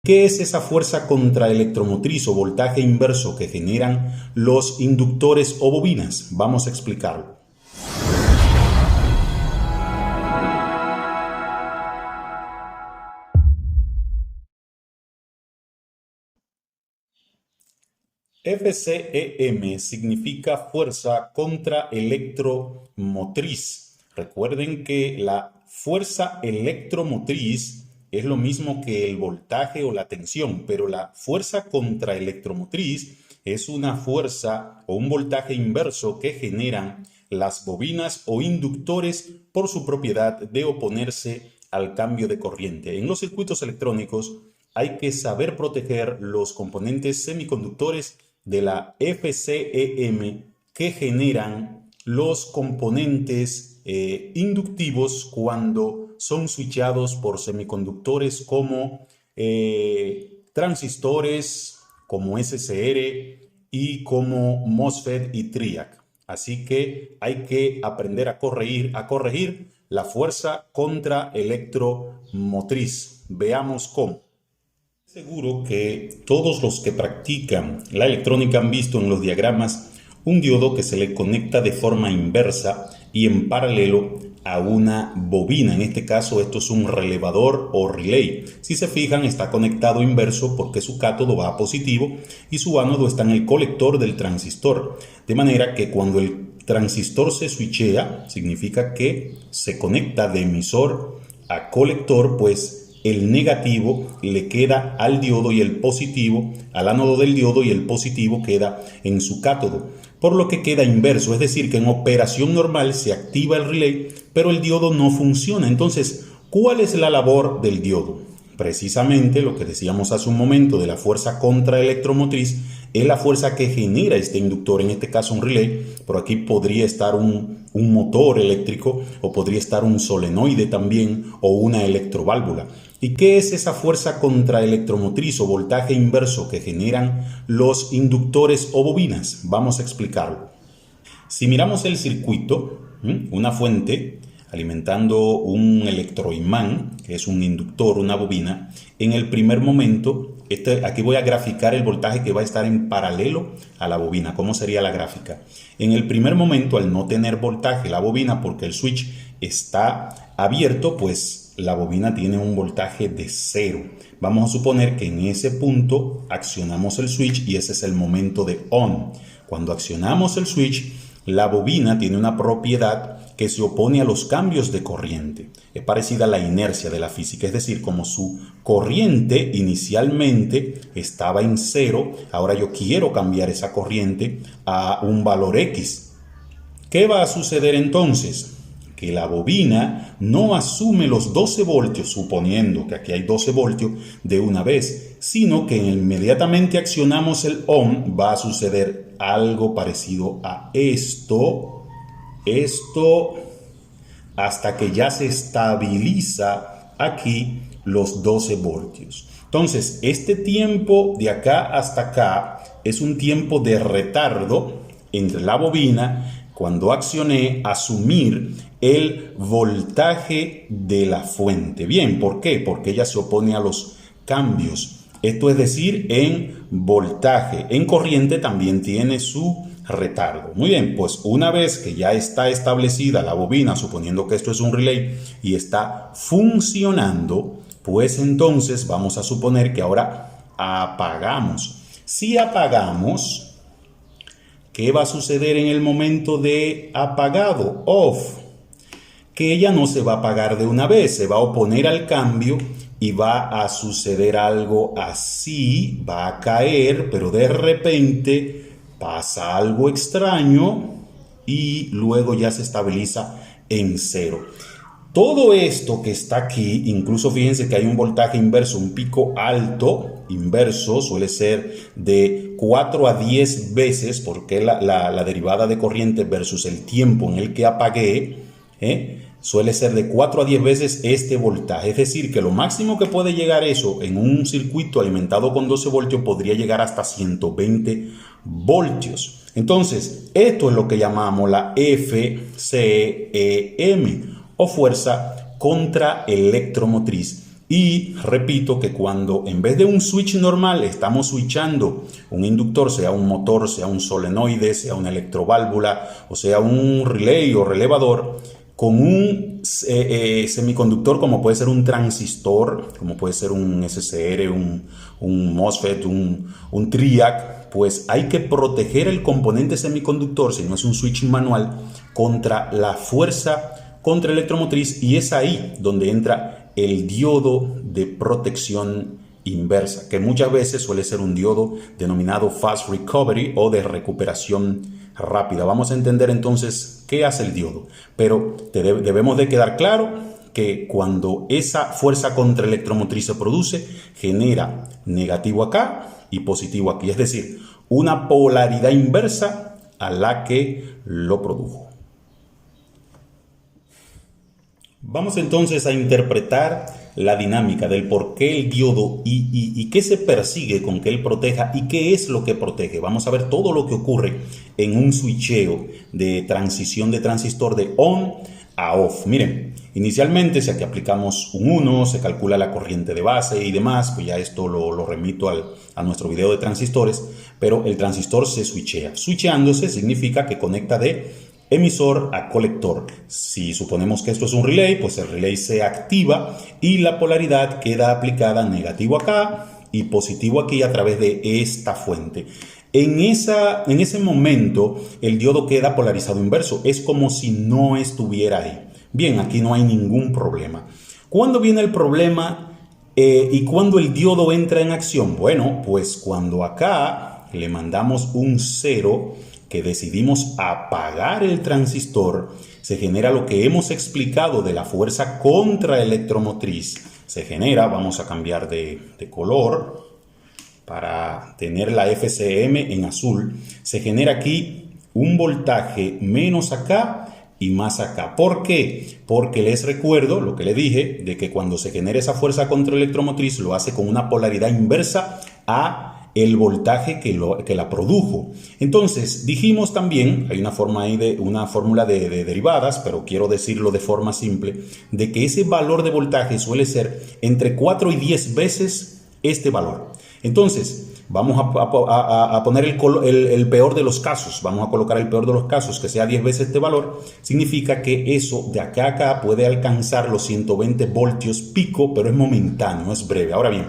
¿Qué es esa fuerza contraelectromotriz o voltaje inverso que generan los inductores o bobinas? Vamos a explicarlo. FCEM significa fuerza contraelectromotriz. Recuerden que la fuerza electromotriz es lo mismo que el voltaje o la tensión, pero la fuerza contraelectromotriz es una fuerza o un voltaje inverso que generan las bobinas o inductores por su propiedad de oponerse al cambio de corriente. En los circuitos electrónicos hay que saber proteger los componentes semiconductores de la FCEM que generan los componentes inductivos cuando son switchados por semiconductores como transistores, como SCR y como MOSFET y TRIAC. Así que hay que aprender a corregir la fuerza contraelectromotriz. Veamos cómo. Seguro que todos los que practican la electrónica han visto en los diagramas un diodo que se le conecta de forma inversa y en paralelo a una bobina. En este caso esto es un relevador o relay. Si se fijan, está conectado inverso porque su cátodo va a positivo y su ánodo está en el colector del transistor. De manera que cuando el transistor se switchea, significa que se conecta de emisor a colector, pues el negativo le queda al diodo y el positivo al ánodo del diodo y el positivo queda en su cátodo, por lo que queda inverso, es decir, que en operación normal se activa el relay, pero el diodo no funciona. Entonces, ¿cuál es la labor del diodo? Precisamente lo que decíamos hace un momento de la fuerza contraelectromotriz es la fuerza que genera este inductor, en este caso un relay, pero aquí podría estar un motor eléctrico o podría estar un solenoide también o una electroválvula. ¿Y qué es esa fuerza contraelectromotriz o voltaje inverso que generan los inductores o bobinas? Vamos a explicarlo. Si miramos el circuito, una fuente alimentando un electroimán, que es un inductor, una bobina, en el primer momento, aquí voy a graficar el voltaje que va a estar en paralelo a la bobina. ¿Cómo sería la gráfica? En el primer momento, al no tener voltaje la bobina, porque el switch está abierto, pues la bobina tiene un voltaje de 0. Vamos a suponer que en ese punto accionamos el switch y ese es el momento de on. Cuando accionamos el switch, la bobina tiene una propiedad que se opone a los cambios de corriente. Es parecida a la inercia de la física, es decir, como su corriente inicialmente estaba en 0, ahora yo quiero cambiar esa corriente a un valor X. ¿Qué va a suceder entonces? Que la bobina no asume los 12 voltios, suponiendo que aquí hay 12 voltios de una vez, sino que inmediatamente accionamos el on, va a suceder algo parecido a esto, hasta que ya se estabiliza aquí los 12 voltios. Entonces, este tiempo de acá hasta acá es un tiempo de retardo entre la bobina cuando accioné asumir el voltaje de la fuente. Bien, ¿por qué? Porque ella se opone a los cambios. Esto es decir, en voltaje. En corriente también tiene su retardo. Muy bien, pues una vez que ya está establecida la bobina, suponiendo que esto es un relay y está funcionando, pues entonces vamos a suponer que ahora apagamos. Si apagamos, ¿qué va a suceder en el momento de apagado? Off. Que ella no se va a apagar de una vez, se va a oponer al cambio y va a suceder algo así, va a caer, pero de repente pasa algo extraño y luego ya se estabiliza en 0. Todo esto que está aquí, incluso fíjense que hay un voltaje inverso, un pico alto inverso, suele ser de 4 a 10 veces, porque la derivada de corriente versus el tiempo en el que apagué, suele ser de 4 a 10 veces este voltaje. Es decir, que lo máximo que puede llegar eso en un circuito alimentado con 12 voltios podría llegar hasta 120 voltios. Entonces, esto es lo que llamamos la FCEM o fuerza contraelectromotriz, Y repito que cuando en vez de un switch normal estamos switchando un inductor, sea un motor, sea un solenoide, sea una electroválvula o sea un relay o relevador, con un semiconductor como puede ser un transistor, como puede ser un SCR, un MOSFET, un TRIAC, pues hay que proteger el componente semiconductor, si no es un switch manual, contra la fuerza contraelectromotriz, y es ahí donde entra el diodo de protección inversa, que muchas veces suele ser un diodo denominado Fast Recovery o de recuperación rápida. Vamos a entender entonces qué hace el diodo, pero debemos de quedar claro que cuando esa fuerza contraelectromotriz se produce, genera negativo acá y positivo aquí, es decir, una polaridad inversa a la que lo produjo. Vamos entonces a interpretar la dinámica del por qué el diodo y qué se persigue con que él proteja y qué es lo que protege. Vamos a ver todo lo que ocurre en un switcheo de transición de transistor de on a off. Miren, inicialmente si aquí aplicamos un 1, se calcula la corriente de base y demás, pues ya esto lo remito a nuestro video de transistores, pero el transistor se switchea. Switcheándose significa que conecta de emisor a colector. Si suponemos que esto es un relay, pues el relay se activa y la polaridad queda aplicada negativo acá y positivo aquí a través de esta fuente. En ese momento el diodo queda polarizado inverso, es como si no estuviera ahí. Bien, aquí no hay ningún problema. ¿Cuándo viene el problema y cuándo el diodo entra en acción? Bueno, pues cuando acá le mandamos un 0, que decidimos apagar el transistor, se genera lo que hemos explicado de la fuerza contraelectromotriz. Se genera, vamos a cambiar de color para tener la FCM en azul, se genera aquí un voltaje menos acá y más acá. ¿Por qué? Porque les recuerdo lo que le dije, de que cuando se genera esa fuerza contraelectromotriz lo hace con una polaridad inversa a el voltaje que la produjo. Entonces, dijimos también, hay una forma ahí una fórmula de derivadas, pero quiero decirlo de forma simple, de que ese valor de voltaje suele ser entre 4 y 10 veces este valor. Entonces, vamos a poner el peor de los casos, vamos a colocar el peor de los casos, que sea 10 veces este valor, significa que eso de acá a acá puede alcanzar los 120 voltios pico, pero es momentáneo, es breve. Ahora bien,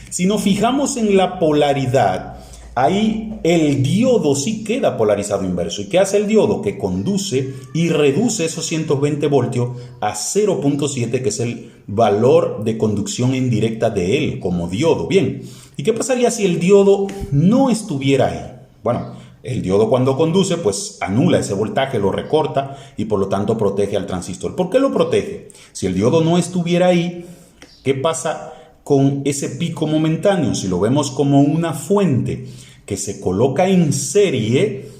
si nos fijamos en la polaridad, ahí el diodo sí queda polarizado inverso. ¿Y qué hace el diodo? Que conduce y reduce esos 120 voltios a 0.7, que es el valor de conducción indirecta de él como diodo. Bien, ¿y qué pasaría si el diodo no estuviera ahí? Bueno, el diodo cuando conduce pues anula ese voltaje, lo recorta y por lo tanto protege al transistor. ¿Por qué lo protege? Si el diodo no estuviera ahí, ¿qué pasa con ese pico momentáneo? Si lo vemos como una fuente que se coloca en serie,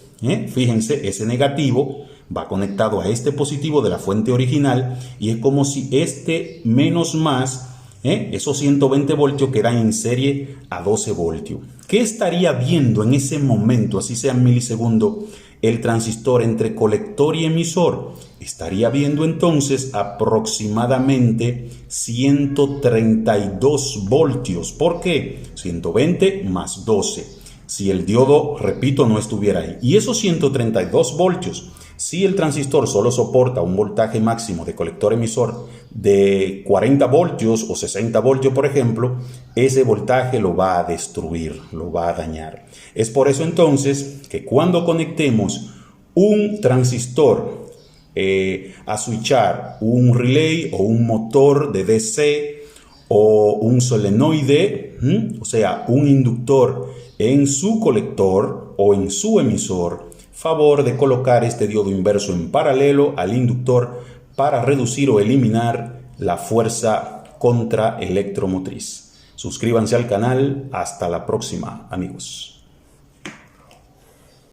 fíjense, ese negativo va conectado a este positivo de la fuente original y es como si este menos más, esos 120 voltios quedan en serie a 12 voltios. ¿Qué estaría viendo en ese momento, así sea en milisegundos, el transistor entre colector y emisor? Estaría viendo entonces aproximadamente 132 voltios. ¿Por qué? 120 más 12. Si el diodo, repito, no estuviera ahí. Y esos 132 voltios, si el transistor solo soporta un voltaje máximo de colector-emisor de 40 voltios o 60 voltios, por ejemplo, ese voltaje lo va a destruir, lo va a dañar. Es por eso entonces que cuando conectemos un transistor a switchar un relay o un motor de DC o un solenoide, o sea, un inductor en su colector o en su emisor, favor de colocar este diodo inverso en paralelo al inductor para reducir o eliminar la fuerza contraelectromotriz. Suscríbanse al canal. Hasta la próxima, amigos.